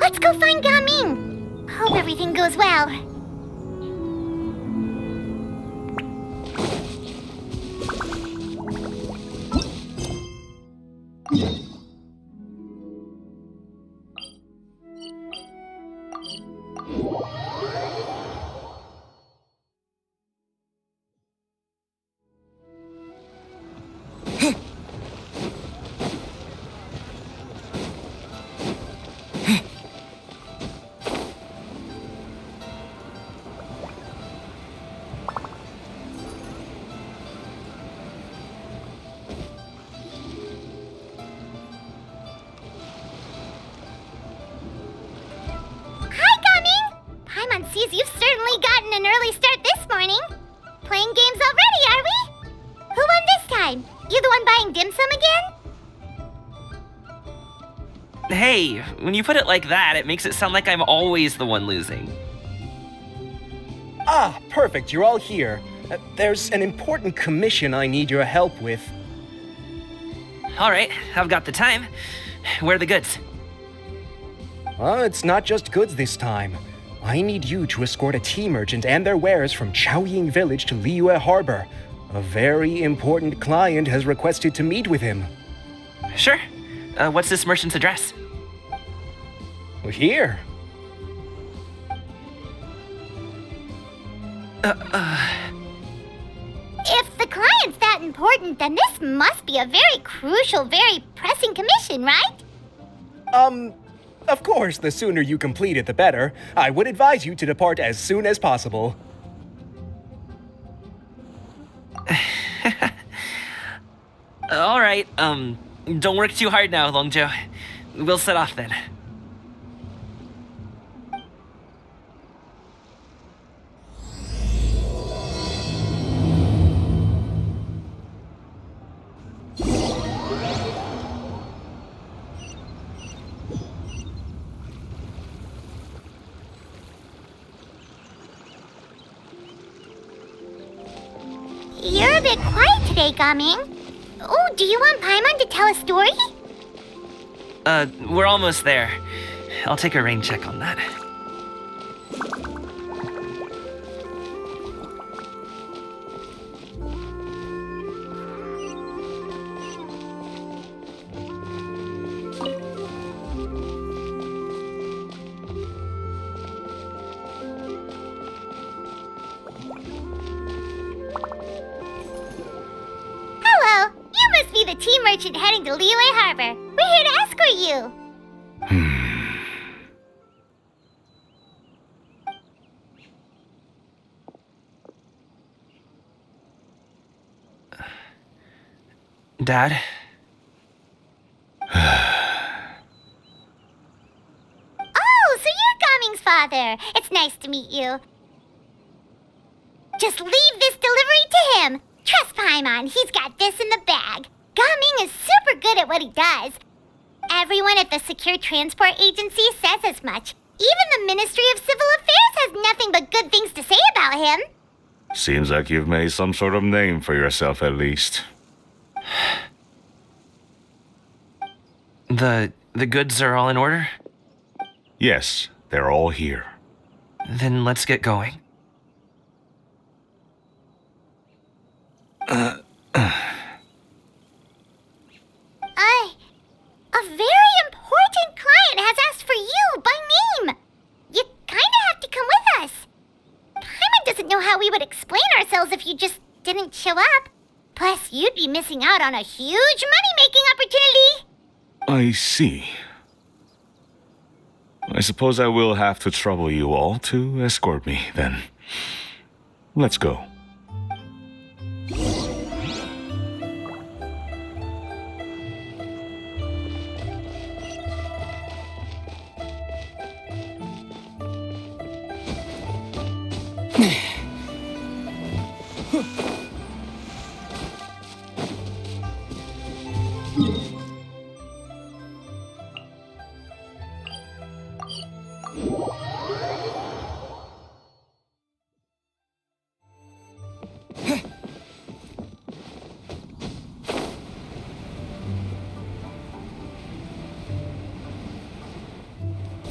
Let's go find Gaming. Hope everything goes well. Sees you've certainly gotten an early start this morning. Playing games already, are we? Who won this time? You the one buying dim sum again? Hey, when you put it like that, it makes it sound like I'm always the one losing. Ah, perfect, you're all here. There's an important commission I need your help with. Alright, I've got the time. Where are the goods? It's not just goods this time. I need you to escort a tea merchant and their wares from Chaoying Village to Liyue Harbor. A very important client has requested to meet with him. Sure. What's this merchant's address? Here. If the client's that important, then this must be a very crucial, very pressing commission, right? Of course, the sooner you complete it, the better. I would advise you to depart as soon as possible. Alright, don't work too hard now, Longzhou. We'll set off then. You're a bit quiet today, Gaming. Oh, do you want Paimon to tell a story? We're almost there. I'll take a rain check on that. The tea merchant heading to Liyue Harbor. We're here to escort you. Dad? Oh, so you're Gaming's father. It's nice to meet you. Just leave this delivery to him. Trust Paimon, he's got this in the bag. Gaming is super good at what he does. Everyone at the Secure Transport Agency says as much. Even the Ministry of Civil Affairs has nothing but good things to say about him. Seems like you've made some sort of name for yourself at least. The goods are all in order? Yes, they're all here. Then let's get going. A very important client has asked for you by name. You kinda have to come with us. Paimon doesn't know how we would explain ourselves if you just didn't show up. Plus, you'd be missing out on a huge money-making opportunity. I see. I suppose I will have to trouble you all to escort me, then. Let's go.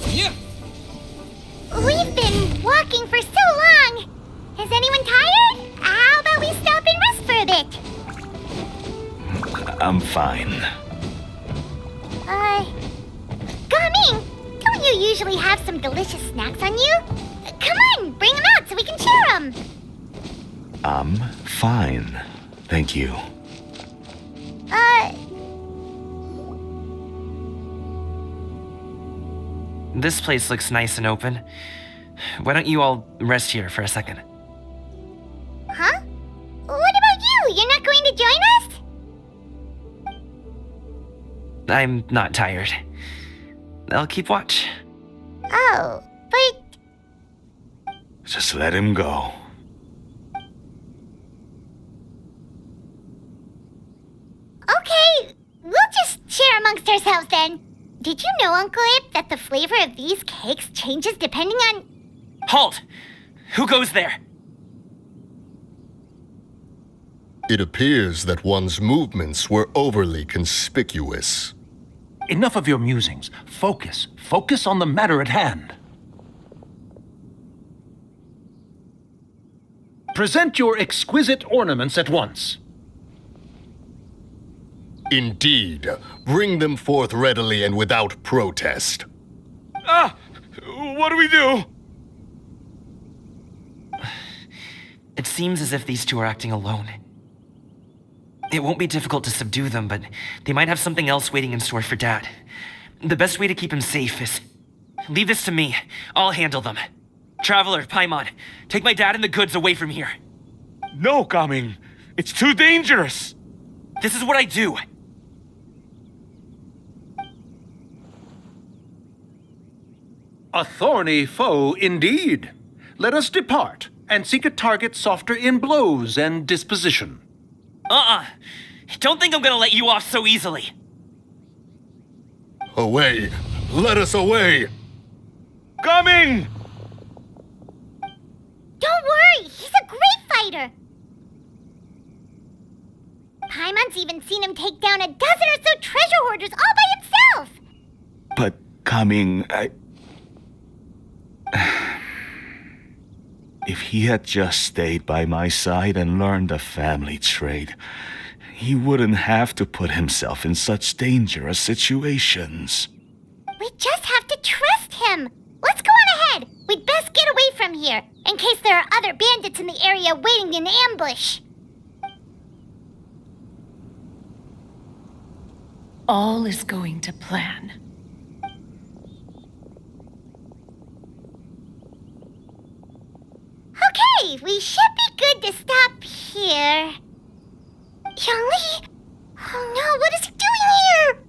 Yeah. We've been walking for so long. Is anyone tired? How about we stop and rest for a bit? I'm fine. Gaming, don't you usually have some delicious snacks on you? Come on, bring them out so we can share them. I'm fine. Thank you. This place looks nice and open. Why don't you all rest here for a second? Huh? What about you? You're not going to join us? I'm not tired. I'll keep watch. Oh, but... Just let him go. Okay, we'll just share amongst ourselves then. Did you know, Uncle Abe, that the flavor of these cakes changes depending on... Halt! Who goes there? It appears that one's movements were overly conspicuous. Enough of your musings. Focus. Focus on the matter at hand. Present your exquisite ornaments at once. Indeed, bring them forth readily and without protest. Ah! What do we do? It seems as if these two are acting alone. It won't be difficult to subdue them, but they might have something else waiting in store for Dad. The best way to keep him safe is... Leave this to me. I'll handle them. Traveler, Paimon, take my dad and the goods away from here. No, Gaming. It's too dangerous. This is what I do. A thorny foe indeed. Let us depart and seek a target softer in blows and disposition. Don't think I'm gonna let you off so easily. Away! Let us away! Gaming! Don't worry, he's a great fighter. Paimon's even seen him take down a dozen or so treasure hoarders all by himself. But, Gaming, If he had just stayed by my side and learned the family trade, he wouldn't have to put himself in such dangerous situations. We just have to trust him. Let's go on ahead. We'd best get away from here, in case there are other bandits in the area waiting in ambush. All is going to plan. Okay, we should be good to stop here. Yangli? Oh no, what is he doing here?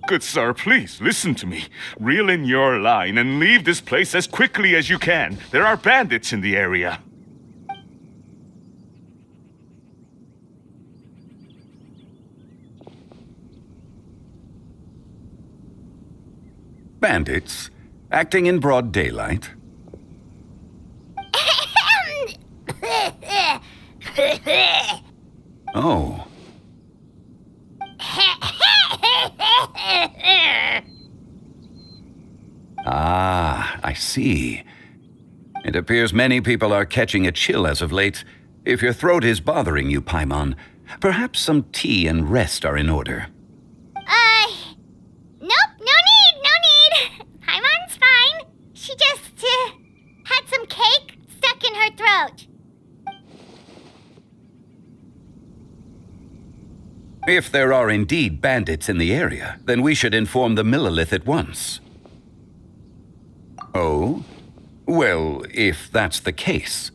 Good sir, please, listen to me. Reel in your line and leave this place as quickly as you can. There are bandits in the area. Bandits? Acting in broad daylight? Oh. Ah, I see. It appears many people are catching a chill as of late. If your throat is bothering you, Paimon, perhaps some tea and rest are in order. Nope, no need. Paimon's fine. She just, had some cake stuck in her throat. If there are indeed bandits in the area, then we should inform the Millilith at once. Oh? Well, if that's the case,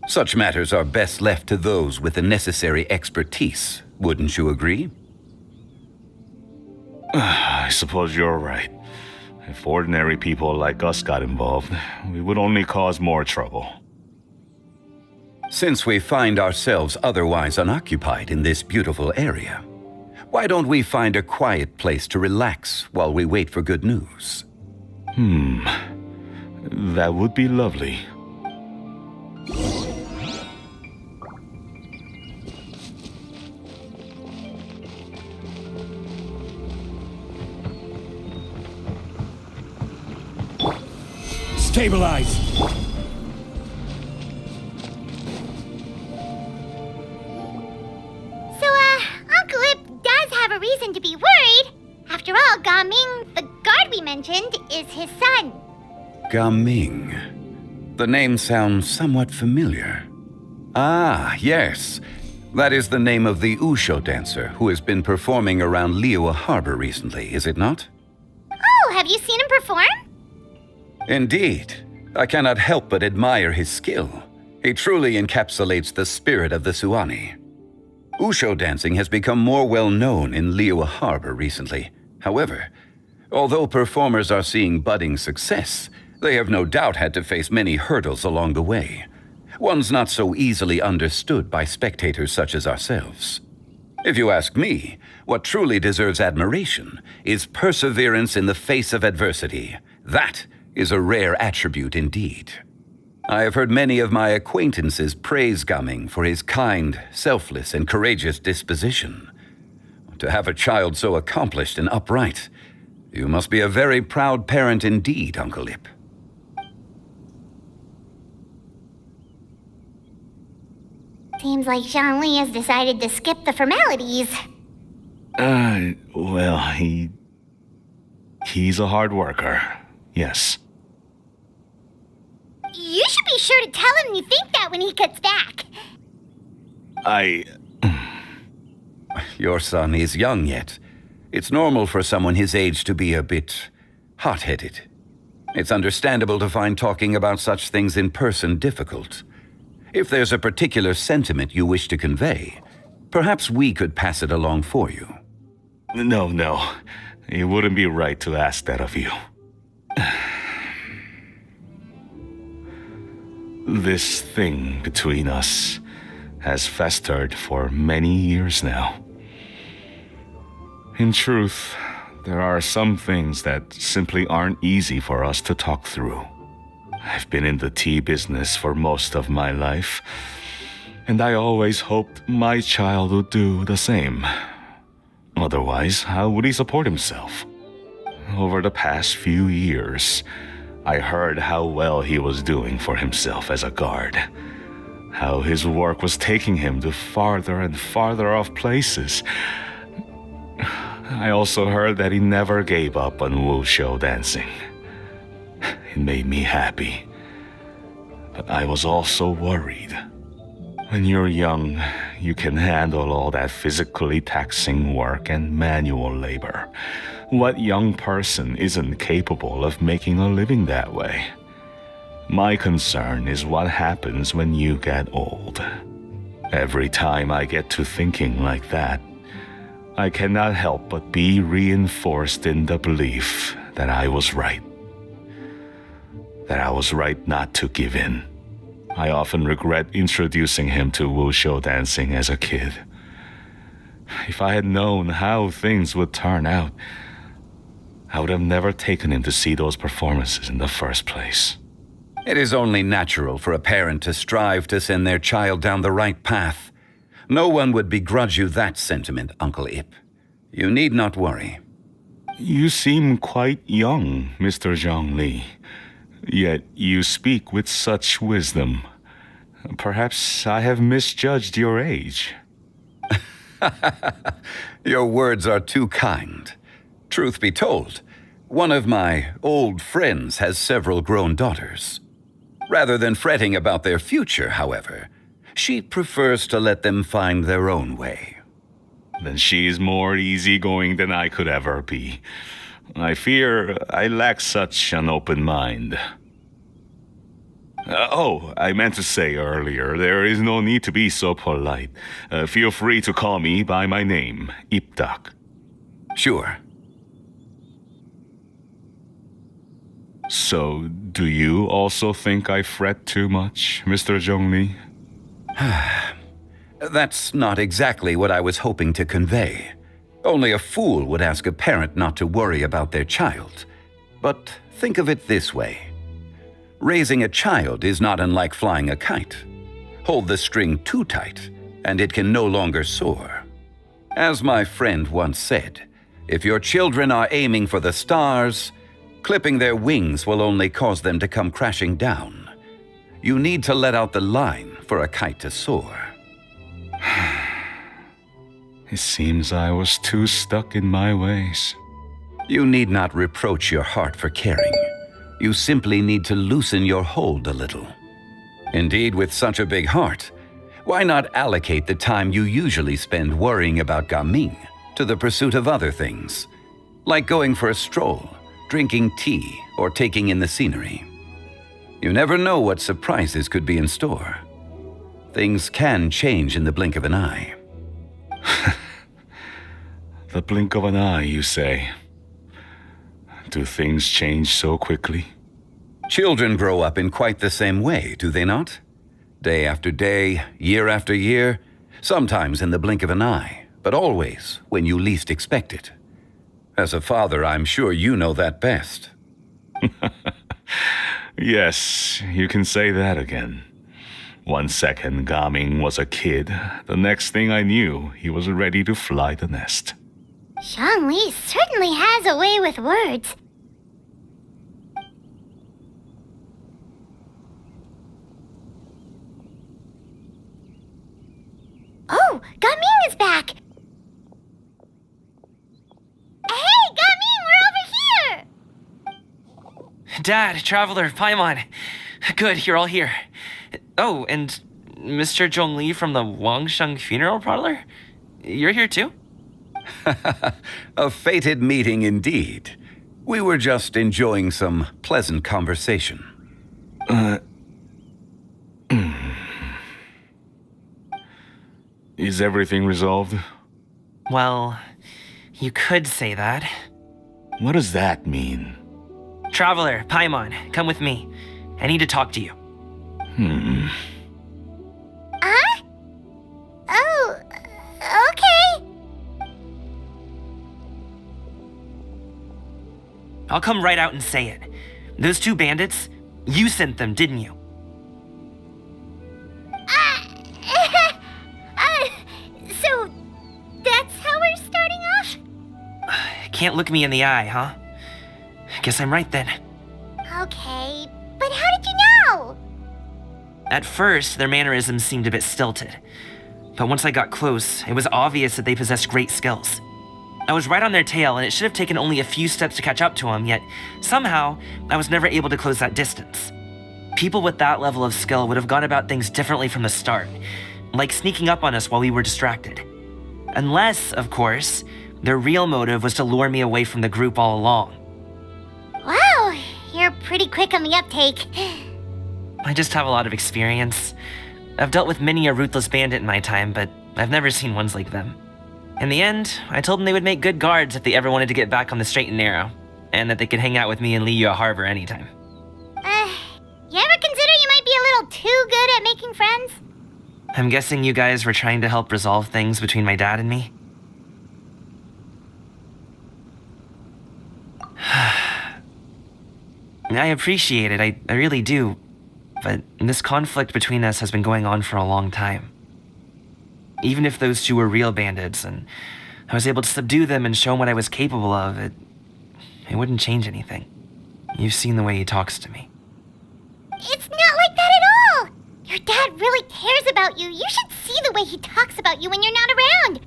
such matters are best left to those with the necessary expertise, wouldn't you agree? I suppose you're right. If ordinary people like us got involved, we would only cause more trouble. Since we find ourselves otherwise unoccupied in this beautiful area, why don't we find a quiet place to relax while we wait for good news? That would be lovely. Stabilize! So, Uncle Ip does have a reason to be worried. After all, Gaming, the guard we mentioned, is his son. Gaming. The name sounds somewhat familiar. Ah, yes. That is the name of the Usho dancer who has been performing around Liyue Harbor recently, is it not? Oh, have you seen him perform? Indeed. I cannot help but admire his skill. He truly encapsulates the spirit of the Suani. Usho dancing has become more well known in Liyue Harbor recently. However, although performers are seeing budding success, they have no doubt had to face many hurdles along the way. One's not so easily understood by spectators such as ourselves. If you ask me, what truly deserves admiration is perseverance in the face of adversity. That is a rare attribute indeed. I have heard many of my acquaintances praise Gaming for his kind, selfless, and courageous disposition. To have a child so accomplished and upright, you must be a very proud parent indeed, Uncle Ip. Seems like Zhongli has decided to skip the formalities. Well, he's a hard worker. Yes. You should be sure to tell him you think that when he gets back. Your son is young yet. It's normal for someone his age to be a bit hot-headed. It's understandable to find talking about such things in person difficult. If there's a particular sentiment you wish to convey, perhaps we could pass it along for you. No. It wouldn't be right to ask that of you. This thing between us has festered for many years now. In truth, there are some things that simply aren't easy for us to talk through. I've been in the tea business for most of my life, and I always hoped my child would do the same. Otherwise, how would he support himself? Over the past few years, I heard how well he was doing for himself as a guard. How his work was taking him to farther and farther off places. I also heard that he never gave up on Wushu dancing. It made me happy. But I was also worried. When you're young, you can handle all that physically taxing work and manual labor. What young person isn't capable of making a living that way? My concern is what happens when you get old. Every time I get to thinking like that, I cannot help but be reinforced in the belief that I was right. That I was right not to give in. I often regret introducing him to Wushu dancing as a kid. If I had known how things would turn out, I would have never taken him to see those performances in the first place. It is only natural for a parent to strive to send their child down the right path. No one would begrudge you that sentiment, Uncle Ip. You need not worry. You seem quite young, Mr. Zhongli. Yet you speak with such wisdom. Perhaps I have misjudged your age. Your words are too kind. Truth be told, one of my old friends has several grown daughters. Rather than fretting about their future, however, she prefers to let them find their own way. Then she is more easygoing than I could ever be. I fear I lack such an open mind. I meant to say earlier, there is no need to be so polite. Feel free to call me by my name, Ipdak. Sure. So, do you also think I fret too much, Mr. Zhongli? That's not exactly what I was hoping to convey. Only a fool would ask a parent not to worry about their child. But think of it this way. Raising a child is not unlike flying a kite. Hold the string too tight, and it can no longer soar. As my friend once said, if your children are aiming for the stars, Clipping their wings will only cause them to come crashing down. You need to let out the line for a kite to soar. It seems I was too stuck in my ways. You need not reproach your heart for caring. You simply need to loosen your hold a little. Indeed, with such a big heart, why not allocate the time you usually spend worrying about Gaming to the pursuit of other things, like going for a stroll, drinking tea, or taking in the scenery? You never know what surprises could be in store. Things can change in the blink of an eye. The blink of an eye, you say? Do things change so quickly? Children grow up in quite the same way, do they not? Day after day, year after year, sometimes in the blink of an eye, but always when you least expect it. As a father, I'm sure you know that best. Yes, you can say that again. 1 second Gaming was a kid. The next thing I knew, he was ready to fly the nest. Zhongli certainly has a way with words. Oh, Gaming is back! Hey, Gaming, we're over here! Dad, Traveler, Paimon. Good, you're all here. Oh, and Mr. Zhongli from the Wangsheng Funeral Parlor? You're here too? A fated meeting indeed. We were just enjoying some pleasant conversation. Is everything resolved? Well, you could say that. What does that mean? Traveler, Paimon, come with me. I need to talk to you. Huh? Oh, okay. I'll come right out and say it. Those two bandits, you sent them, didn't you? So that's how we're starting off? Can't look me in the eye, huh? Guess I'm right then. Okay, but how did you know? At first, their mannerisms seemed a bit stilted. But once I got close, it was obvious that they possessed great skills. I was right on their tail, and it should have taken only a few steps to catch up to them, yet somehow, I was never able to close that distance. People with that level of skill would have gone about things differently from the start, like sneaking up on us while we were distracted. Unless, of course, their real motive was to lure me away from the group all along. Wow, you're pretty quick on the uptake. I just have a lot of experience. I've dealt with many a ruthless bandit in my time, but I've never seen ones like them. In the end, I told them they would make good guards if they ever wanted to get back on the straight and narrow, and that they could hang out with me in Liyue Harbor anytime. You ever consider you might be a little too good at making friends? I'm guessing you guys were trying to help resolve things between my dad and me? I appreciate it, I really do. But this conflict between us has been going on for a long time. Even if those two were real bandits, and I was able to subdue them and show them what I was capable of, it wouldn't change anything. You've seen the way he talks to me. It's not like that at all! Your dad really cares about you. You should see the way he talks about you when you're not around.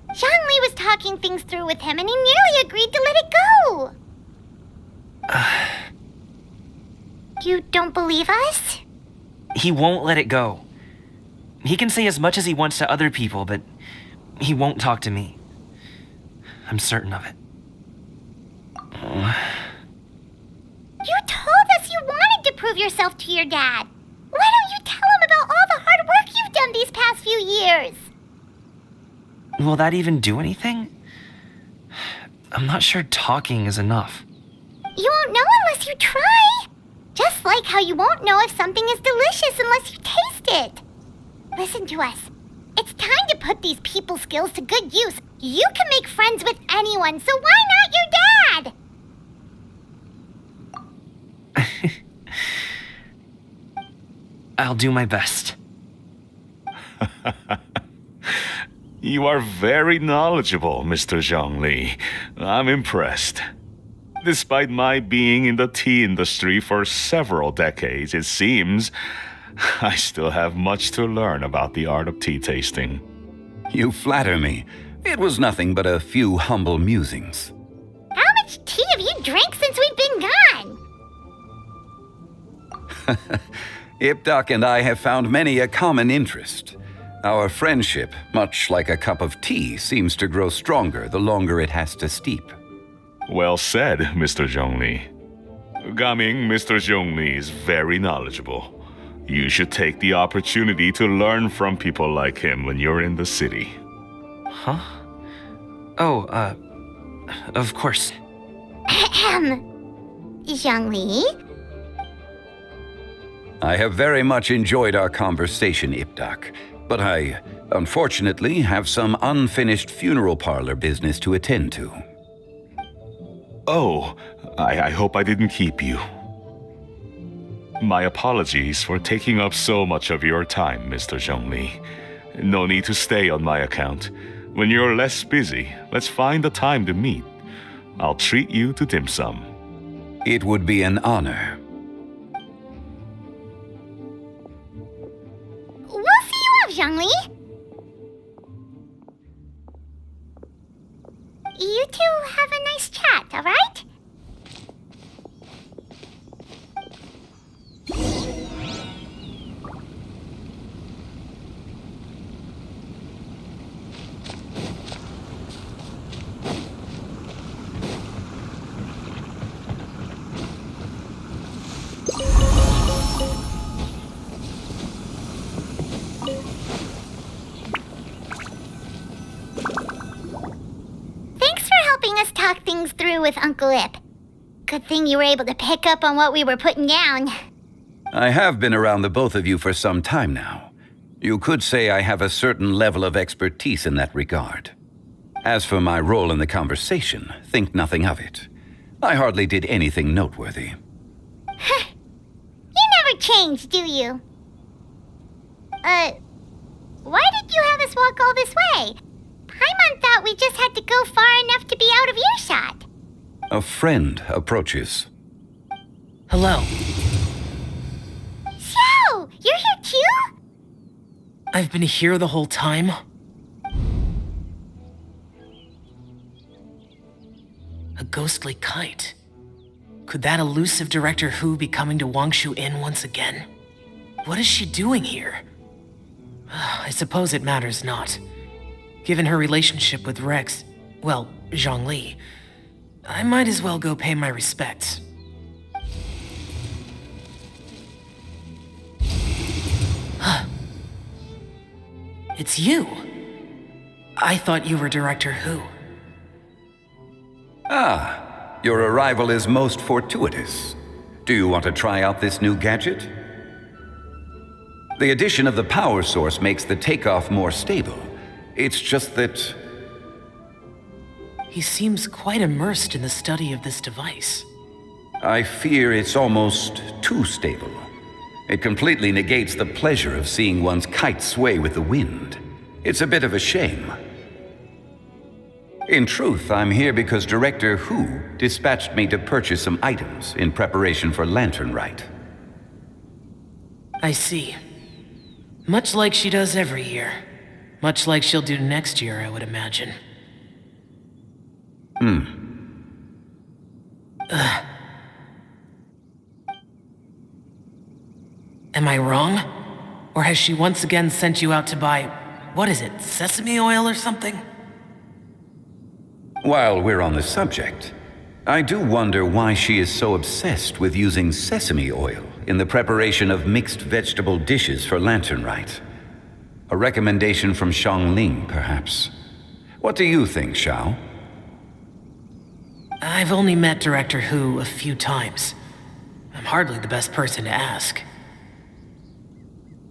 Zhongli was talking things through with him, and he nearly agreed to let it go. You don't believe us? He won't let it go. He can say as much as he wants to other people, but he won't talk to me. I'm certain of it. You told us you wanted to prove yourself to your dad. Why don't you tell him about all the hard work you've done these past few years? Will that even do anything? I'm not sure talking is enough. You won't know unless you try. Just like how you won't know if something is delicious unless you taste it. Listen to us. It's time to put these people skills to good use. You can make friends with anyone, so why not your dad? I'll do my best. You are very knowledgeable, Mr. Zhongli. I'm impressed. Despite my being in the tea industry for several decades, it seems I still have much to learn about the art of tea tasting. You flatter me. It was nothing but a few humble musings. How much tea have you drank since we've been gone? Ipdak and I have found many a common interest. Our friendship, much like a cup of tea, seems to grow stronger the longer it has to steep. Well said, Mr. Zhongli. Gaming, Mr. Zhongli is very knowledgeable. You should take the opportunity to learn from people like him when you're in the city. Huh? Oh, of course. Zhongli? I have very much enjoyed our conversation, Ipdak, but I, unfortunately, have some unfinished funeral parlor business to attend to. Oh, I hope I didn't keep you. My apologies for taking up so much of your time, Mr. Zhongli. No need to stay on my account. When you're less busy, let's find a time to meet. I'll treat you to dim sum. It would be an honor. We'll see you off, Zhongli. You two have a nice chat, all right? Thanks for helping us talk things through with Uncle Ip. Good thing you were able to pick up on what we were putting down. I have been around the both of you for some time now. You could say I have a certain level of expertise in that regard. As for my role in the conversation, think nothing of it. I hardly did anything noteworthy. You never change, do you? Why did you have us walk all this way? Paimon thought we just had to go far enough to be out of earshot. A friend approaches. Hello. So, you're here too? I've been here the whole time? A ghostly kite. Could that elusive Director Hu be coming to Wangshu Inn once again? What is she doing here? I suppose it matters not. Given her relationship with Rex, well, Zhongli, I might as well go pay my respects. It's you. I thought you were Director Hu. Ah, your arrival is most fortuitous. Do you want to try out this new gadget? The addition of the power source makes the takeoff more stable. It's just that... He seems quite immersed in the study of this device. I fear it's almost too stable. It completely negates the pleasure of seeing one's kite sway with the wind. It's a bit of a shame. In truth, I'm here because Director Hu dispatched me to purchase some items in preparation for Lantern Rite. I see. Much like she does every year. Much like she'll do next year, I would imagine. Am I wrong? Or has she once again sent you out to buy, what is it, sesame oil or something? While we're on the subject, I do wonder why she is so obsessed with using sesame oil in the preparation of mixed vegetable dishes for Lantern Rite. A recommendation from Xiangling, perhaps. What do you think, Xiao? I've only met Director Hu a few times. I'm hardly the best person to ask.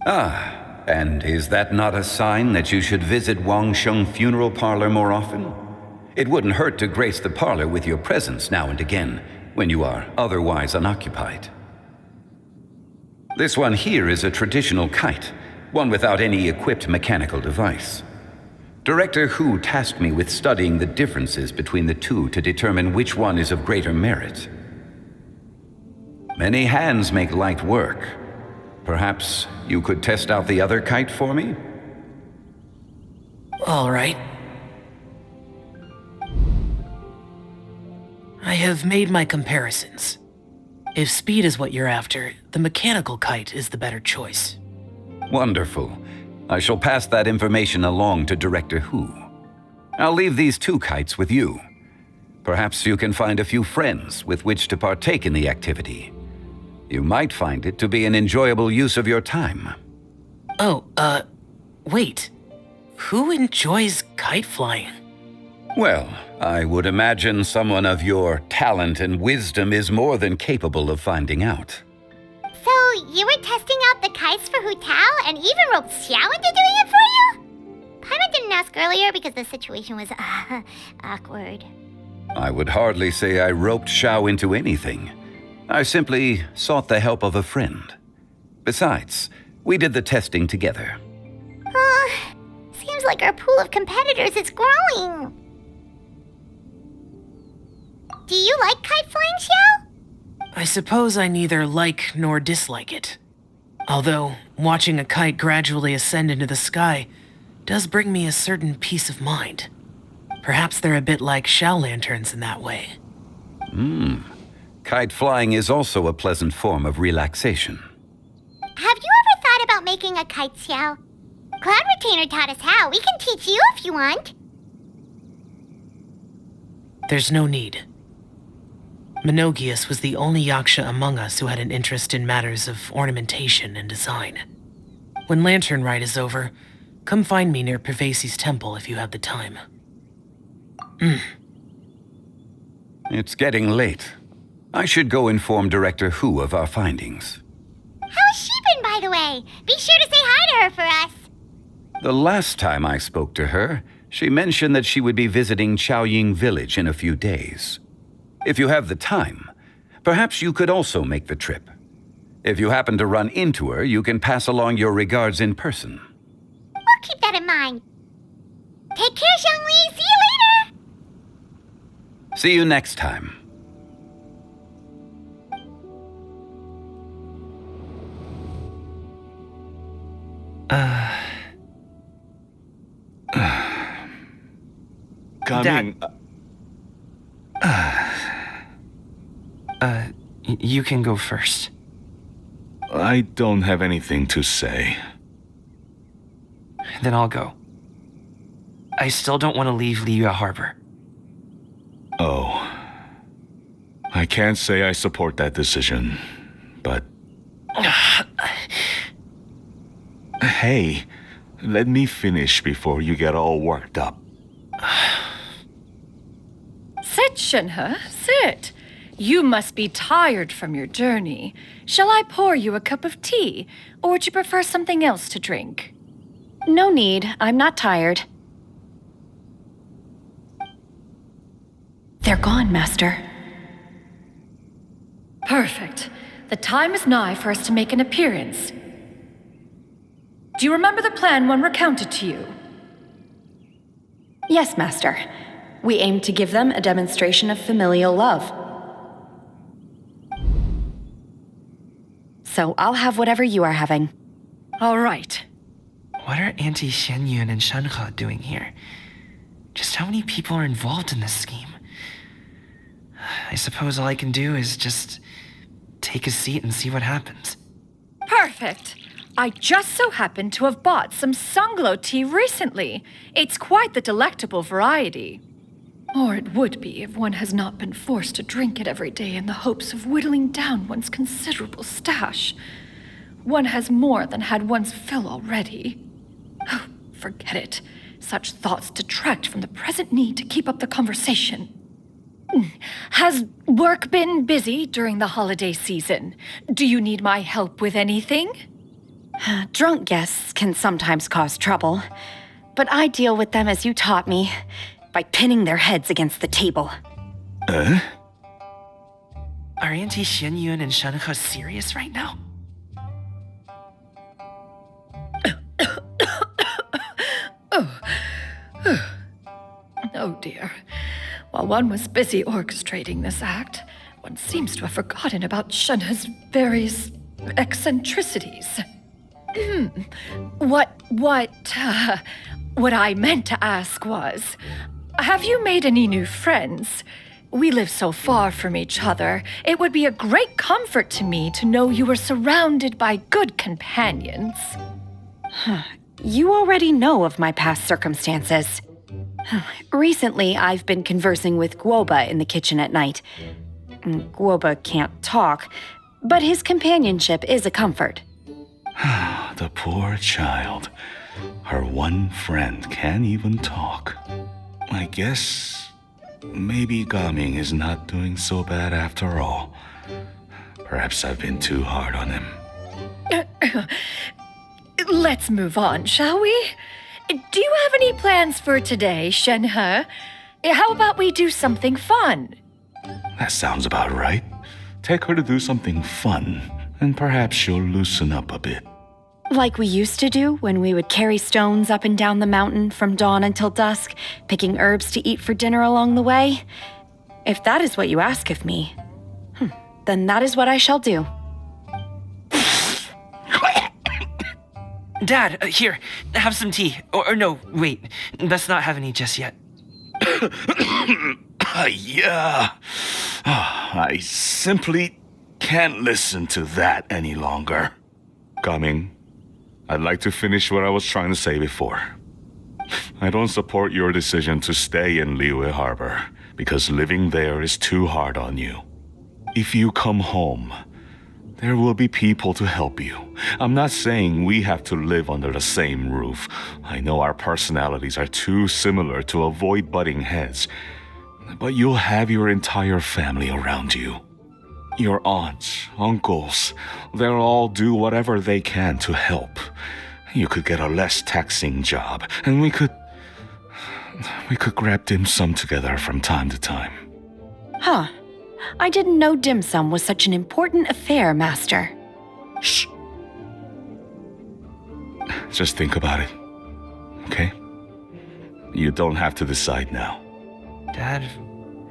Ah, and is that not a sign that you should visit Wangsheng Funeral Parlor more often? It wouldn't hurt to grace the parlor with your presence now and again, when you are otherwise unoccupied. This one here is a traditional kite, one without any equipped mechanical device. Director Hu tasked me with studying the differences between the two to determine which one is of greater merit. Many hands make light work. Perhaps you could test out the other kite for me? All right. I have made my comparisons. If speed is what you're after, the mechanical kite is the better choice. Wonderful. I shall pass that information along to Director Hu. I'll leave these two kites with you. Perhaps you can find a few friends with which to partake in the activity. You might find it to be an enjoyable use of your time. Oh, wait. Who enjoys kite flying? Well, I would imagine someone of your talent and wisdom is more than capable of finding out. So, you were testing out the kites for Hu Tao and even roped Xiao into doing it for you? Paimon didn't ask earlier because the situation was, awkward. I would hardly say I roped Xiao into anything. I simply sought the help of a friend. Besides, we did the testing together. Seems like our pool of competitors is growing. Do you like kite flying, Xiao? I suppose I neither like nor dislike it. Although, watching a kite gradually ascend into the sky does bring me a certain peace of mind. Perhaps they're a bit like Xiao lanterns in that way. Kite flying is also a pleasant form of relaxation. Have you ever thought about making a kite, Xiao? Cloud Retainer taught us how. We can teach you if you want. There's no need. Menogias was the only Yaksha among us who had an interest in matters of ornamentation and design. When Lantern Rite is over, come find me near Pervasi's temple if you have the time. It's getting late. I should go inform Director Hu of our findings. How has she been, by the way? Be sure to say hi to her for us. The last time I spoke to her, she mentioned that she would be visiting Chaoying Village in a few days. If you have the time, perhaps you could also make the trip. If you happen to run into her, you can pass along your regards in person. We'll keep that in mind. Take care, Xiangli. See you later. See you next time. Coming. You can go first. I don't have anything to say. Then I'll go. I still don't want to leave Liyue Harbor. Oh. I can't say I support that decision, but... Hey, let me finish before you get all worked up. Sit, Shenhe, sit. You must be tired from your journey. Shall I pour you a cup of tea, or would you prefer something else to drink? No need. I'm not tired. They're gone, Master. Perfect. The time is nigh for us to make an appearance. Do you remember the plan when recounted to you? Yes, Master. We aim to give them a demonstration of familial love. So I'll have whatever you are having. All right. What are Auntie Xianyun and Shenhe doing here? Just how many people are involved in this scheme? I suppose all I can do is just take a seat and see what happens. Perfect. I just so happen to have bought some Sunglow tea recently. It's quite the delectable variety. Or it would be if one has not been forced to drink it every day in the hopes of whittling down one's considerable stash. One has more than had one's fill already. Oh, forget it. Such thoughts detract from the present need to keep up the conversation. Has work been busy during the holiday season? Do you need my help with anything? Drunk guests can sometimes cause trouble, but I deal with them as you taught me, by pinning their heads against the table. Are Auntie Xianyun and Shenhe serious right now? While one was busy orchestrating this act, one seems to have forgotten about Shenhe's various eccentricities. What I meant to ask was, have you made any new friends? We live so far from each other. It would be a great comfort to me to know you were surrounded by good companions. You already know of my past circumstances. Recently, I've been conversing with Guoba in the kitchen at night. Guoba can't talk, but his companionship is a comfort. The poor child. Her one friend can't even talk. I guess maybe Gaming is not doing so bad after all. Perhaps I've been too hard on him. Let's move on, shall we? Do you have any plans for today, Shenhe? How about we do something fun? That sounds about right. Take her to do something fun, and perhaps she'll loosen up a bit. Like we used to do when we would carry stones up and down the mountain from dawn until dusk, picking herbs to eat for dinner along the way. If that is what you ask of me, then that is what I shall do. Dad, here, have some tea. Or no, wait, best not have any just yet. Yeah. I simply can't listen to that any longer. Gaming, I'd like to finish what I was trying to say before. I don't support your decision to stay in Liyue Harbor, because living there is too hard on you. If you come home, there will be people to help you. I'm not saying we have to live under the same roof. I know our personalities are too similar to avoid butting heads. But you'll have your entire family around you. Your aunts, uncles, they'll all do whatever they can to help. You could get a less taxing job, and we could grab dim sum together from time to time. Huh. I didn't know dim sum was such an important affair, Master. Shh. Just think about it, okay? You don't have to decide now. Dad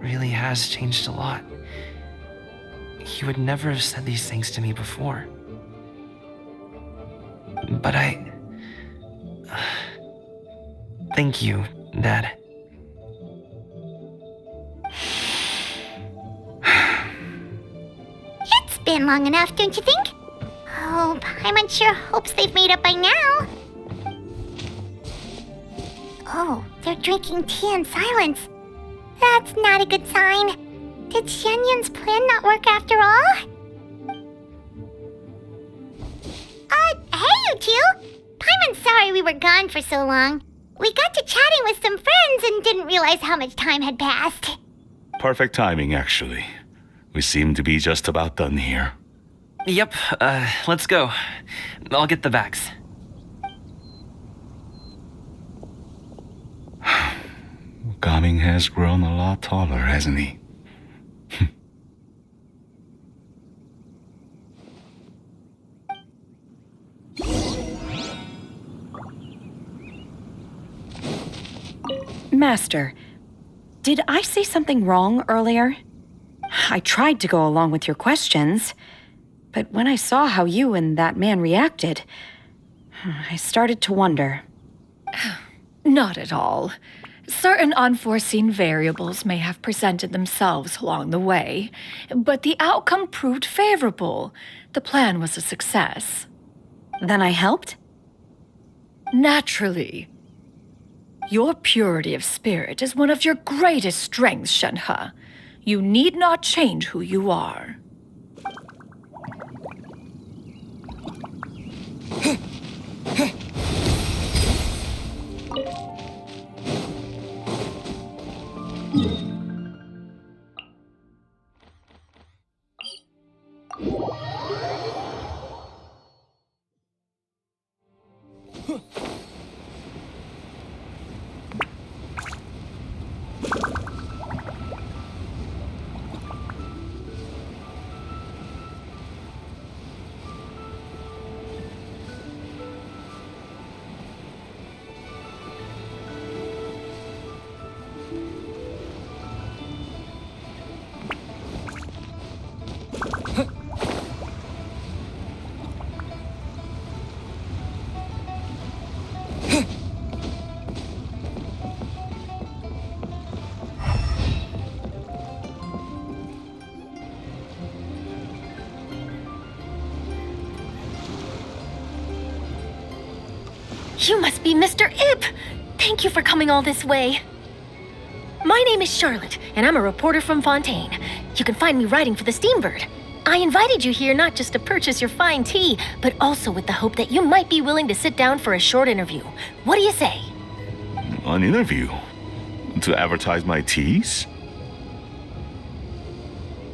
really has changed a lot. He would never have said these things to me before. But thank you, Dad. It's been long enough, don't you think? Oh, Paimon sure hopes they've made up by now. Oh, they're drinking tea in silence. That's not a good sign. Did Xianyun's plan not work after all? Hey you two! Paimon's sorry we were gone for so long. We got to chatting with some friends and didn't realize how much time had passed. Perfect timing, actually. We seem to be just about done here. Yep, let's go. I'll get the bags. Gaming has grown a lot taller, hasn't he? Master, did I say something wrong earlier? I tried to go along with your questions, but when I saw how you and that man reacted, I started to wonder. Not at all. Certain unforeseen variables may have presented themselves along the way, but the outcome proved favorable. The plan was a success. Then I helped? Naturally. Your purity of spirit is one of your greatest strengths, Shenhe. You need not change who you are. You must be Mr. Ip! Thank you for coming all this way. My name is Charlotte, and I'm a reporter from Fontaine. You can find me writing for the Steambird. I invited you here not just to purchase your fine tea, but also with the hope that you might be willing to sit down for a short interview. What do you say? An interview? To advertise my teas?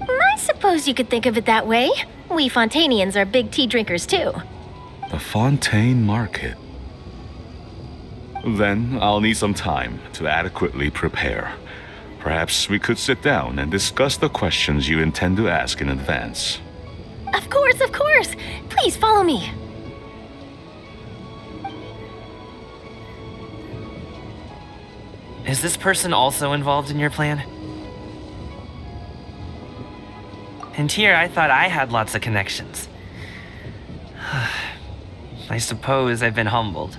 I suppose you could think of it that way. We Fontainians are big tea drinkers too. The Fontaine Market. Then I'll need some time to adequately prepare. Perhaps we could sit down and discuss the questions you intend to ask in advance. Of course, of course. Please follow me. Is this person also involved in your plan? And here I thought I had lots of connections. I suppose I've been humbled.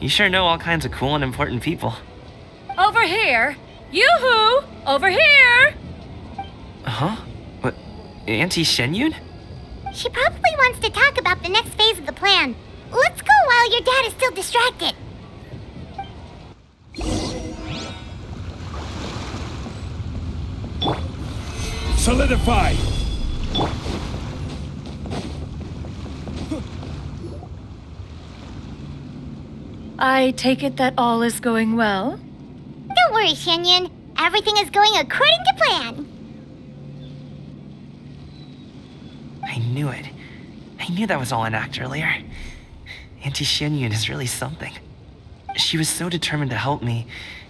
You sure know all kinds of cool and important people. Over here! Yoo-hoo! Over here! Huh? What? Auntie Shenyun? She probably wants to talk about the next phase of the plan. Let's go while your dad is still distracted. Solidify! I take it that all is going well? Don't worry, Shenyun. Everything is going according to plan. I knew it. I knew that was all an act earlier. Auntie Shenyun is really something. She was so determined to help me.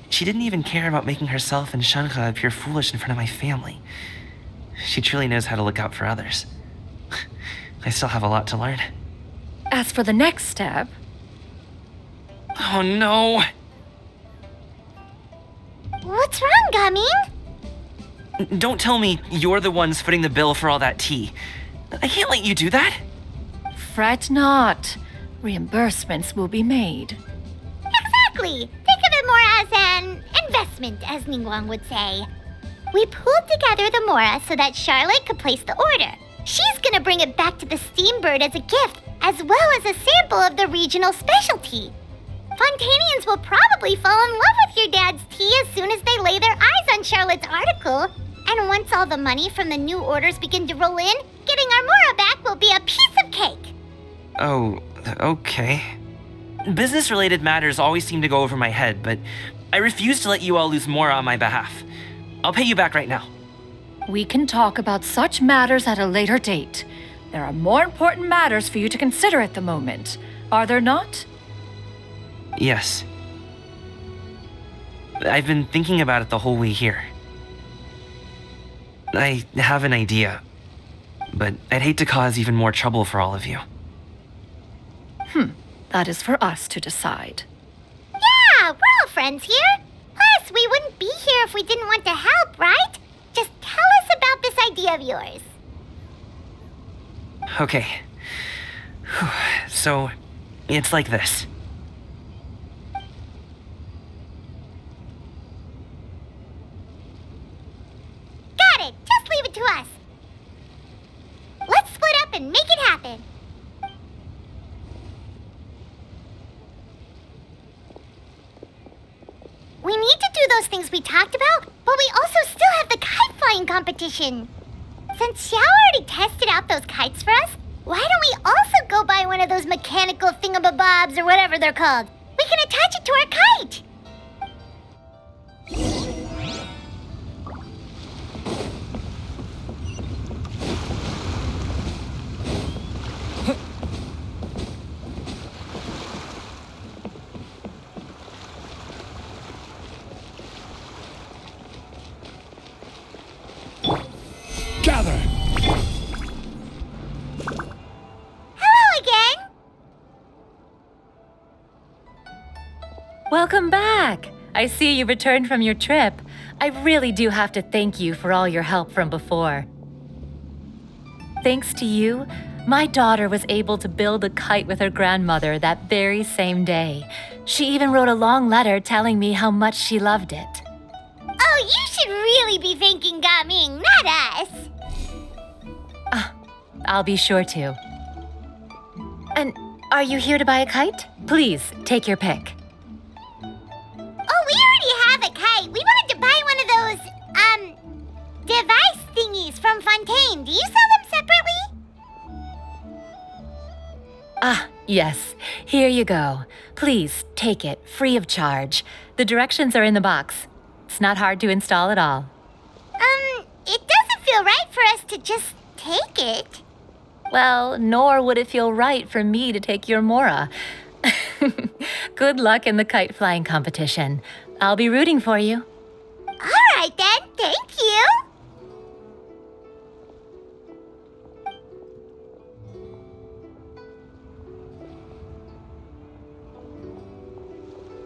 She didn't even care about making herself and Shanhe appear foolish in front of my family. She truly knows how to look out for others. I still have a lot to learn. As for the next step... Oh no! What's wrong, Gaming? Don't tell me you're the ones footing the bill for all that tea. I can't let you do that. Fret not. Reimbursements will be made. Exactly. Think of it more as an investment, as Ningguang would say. We pooled together the Mora so that Charlotte could place the order. She's gonna bring it back to the Steambird as a gift, as well as a sample of the regional specialty. Fontainians will probably fall in love with your dad's tea as soon as they lay their eyes on Charlotte's article. And once all the money from the new orders begin to roll in, getting our Mora back will be a piece of cake. Oh, okay. Business-related matters always seem to go over my head, but I refuse to let you all lose more on my behalf. I'll pay you back right now. We can talk about such matters at a later date. There are more important matters for you to consider at the moment, are there not? Yes. I've been thinking about it the whole way here. I have an idea, but I'd hate to cause even more trouble for all of you. That is for us to decide. Yeah, we're all friends here. Plus, we wouldn't be here if we didn't want to help, right? Just tell us about this idea of yours. Okay. So, it's like this. Got it. Just leave it to us. Let's split up and make it happen. We need to do those things we talked about, but we also still have the kite flying competition. Since Xiao already tested out those kites for us, why don't we also go buy one of those mechanical thingamabobs or whatever they're called? We can attach it to our kite. Gather! Hello again. Welcome back! I see you returned from your trip. I really do have to thank you for all your help from before. Thanks to you, my daughter was able to build a kite with her grandmother that very same day. She even wrote a long letter telling me how much she loved it. Oh, you should really be thanking Gaming, not us. I'll be sure to. And Are you here to buy a kite? Please, take your pick. Oh, we already have a kite. We wanted to buy one of those, device thingies from Fontaine. Do you sell them separately? Ah, yes. Here you go. Please, take it, free of charge. The directions are in the box. It's not hard to install at all. It doesn't feel right for us to just take it. Well, nor would it feel right for me to take your Mora. Good luck in the kite flying competition. I'll be rooting for you. All right then, thank you.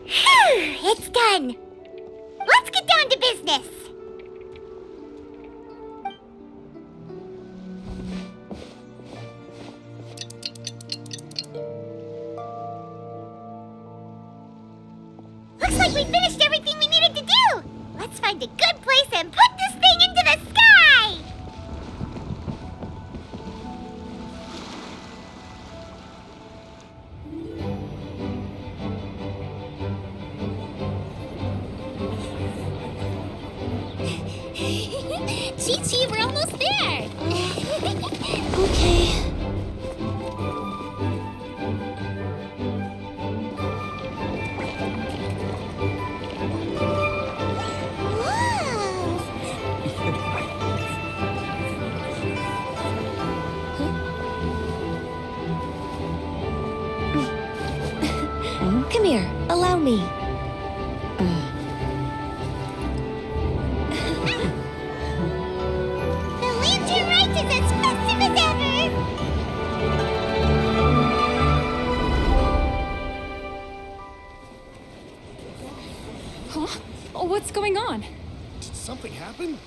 Phew, it's done. Let's get down to business. Looks like we finished everything we needed to do. Let's find a good place and put this thing into the sky. Chi-Chi, we're almost there. Okay. Come here, allow me. The Lantern Rite is as festive as ever! Huh? Oh, what's going on? Did something happen?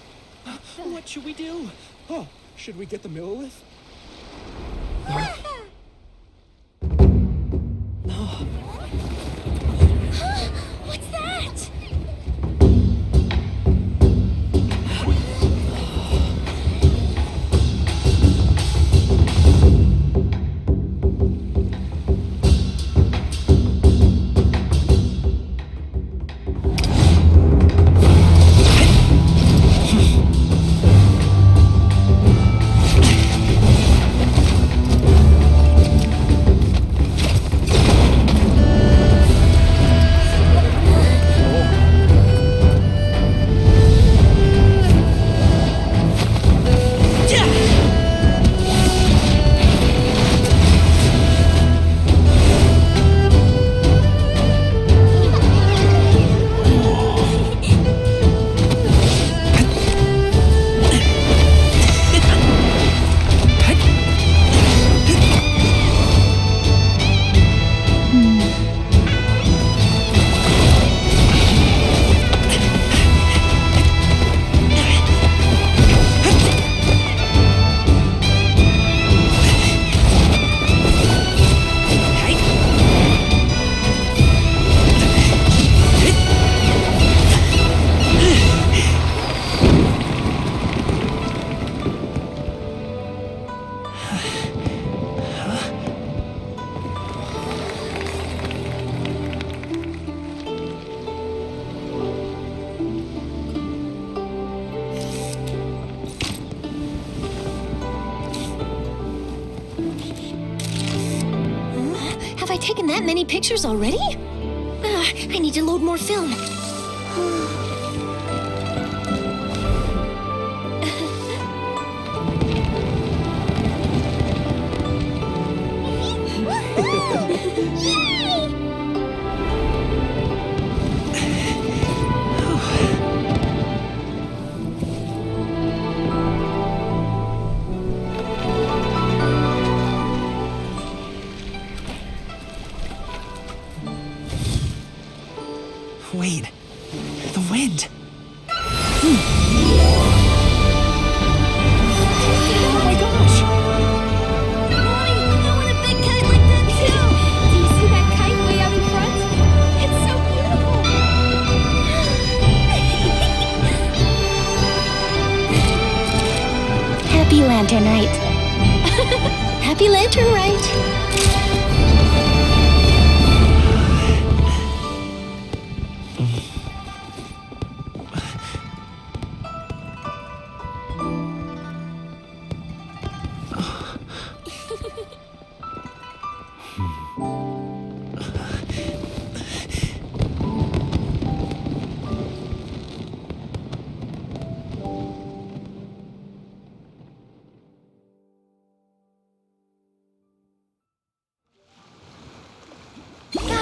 What should we do? Oh, should we get the Millilith? What's that? Have I taken that many pictures already? I need to load more film. Wait, the wind. Oh my gosh! Mommy, I want a big kite like that too! Do you see that kite way out in front? It's so beautiful! Happy Lantern Rite! Happy Lantern Rite!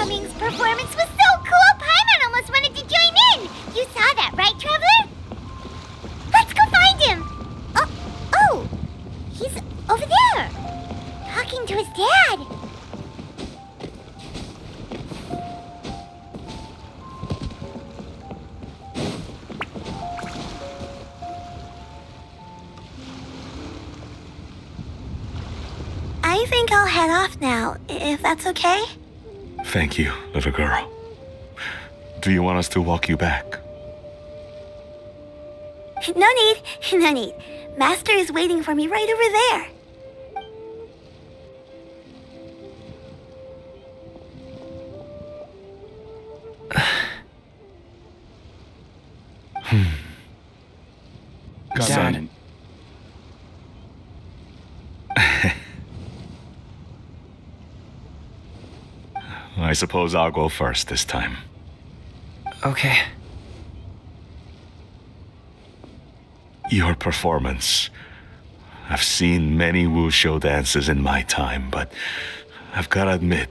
Gaming's performance was so cool, Paimon almost wanted to join in. You saw that, right, Traveler? Let's go find him. Oh, he's over there, talking to his dad. I think I'll head off now, if that's okay. Thank you, little girl. Do you want us to walk you back? No need. Master is waiting for me right over there. Dad. I suppose I'll go first this time. Okay. Your performance. I've seen many wushou dances in my time, but I've gotta admit,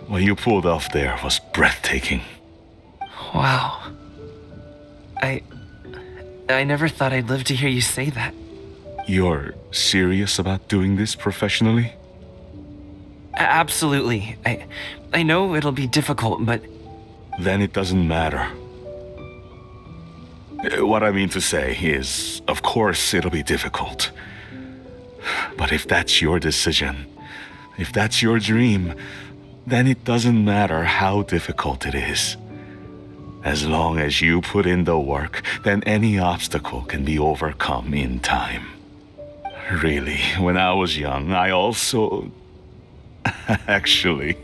what you pulled off there was breathtaking. Wow. I never thought I'd live to hear you say that. You're serious about doing this professionally? Absolutely. I know it'll be difficult, but... Then it doesn't matter. What I mean to say is, of course it'll be difficult. But if that's your decision, if that's your dream, then it doesn't matter how difficult it is. As long as you put in the work, then any obstacle can be overcome in time. Really, when I was young, I also... Actually,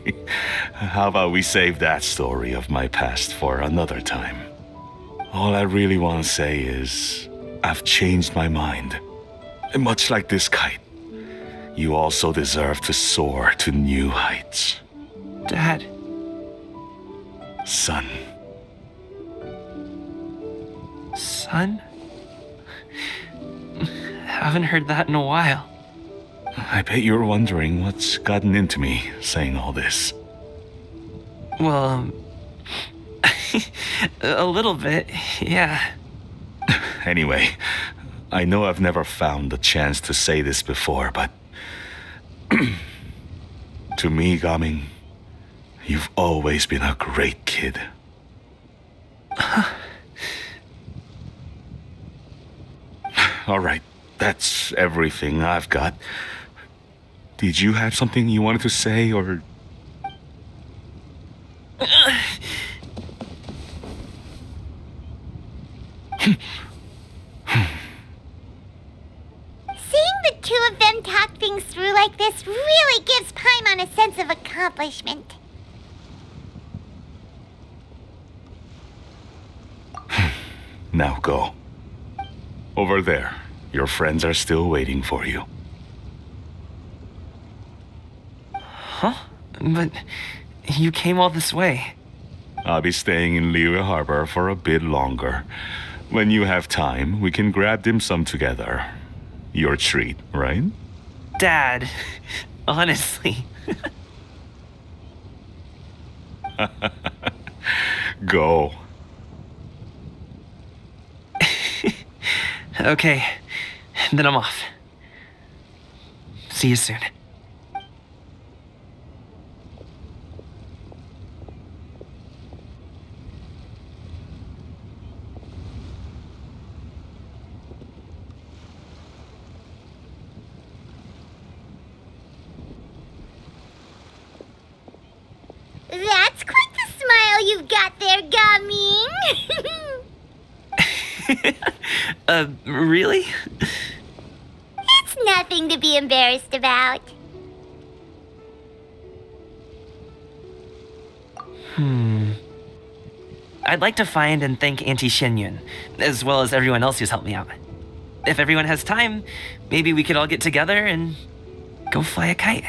how about we save that story of my past for another time? All I really want to say is, I've changed my mind. And much like this kite, you also deserve to soar to new heights. Dad. Son. Son? Haven't heard that in a while. I bet you're wondering what's gotten into me saying all this. Well, a little bit, yeah. Anyway, I know I've never found the chance to say this before, but... to me, Gaming, you've always been a great kid. All right, that's everything I've got. Did you have something you wanted to say, or... Seeing the two of them talk things through like this really gives Paimon a sense of accomplishment. Now go. Over there. Your friends are still waiting for you. Huh? But you came all this way. I'll be staying in Liyue Harbor for a bit longer. When you have time, we can grab dim sum together. Your treat, right? Dad, honestly. Go. Okay, then I'm off. See you soon. That's quite the smile you've got there, Gaming. Really? It's nothing to be embarrassed about. I'd like to find and thank Auntie Shenyun, as well as everyone else who's helped me out. If everyone has time, maybe we could all get together and go fly a kite.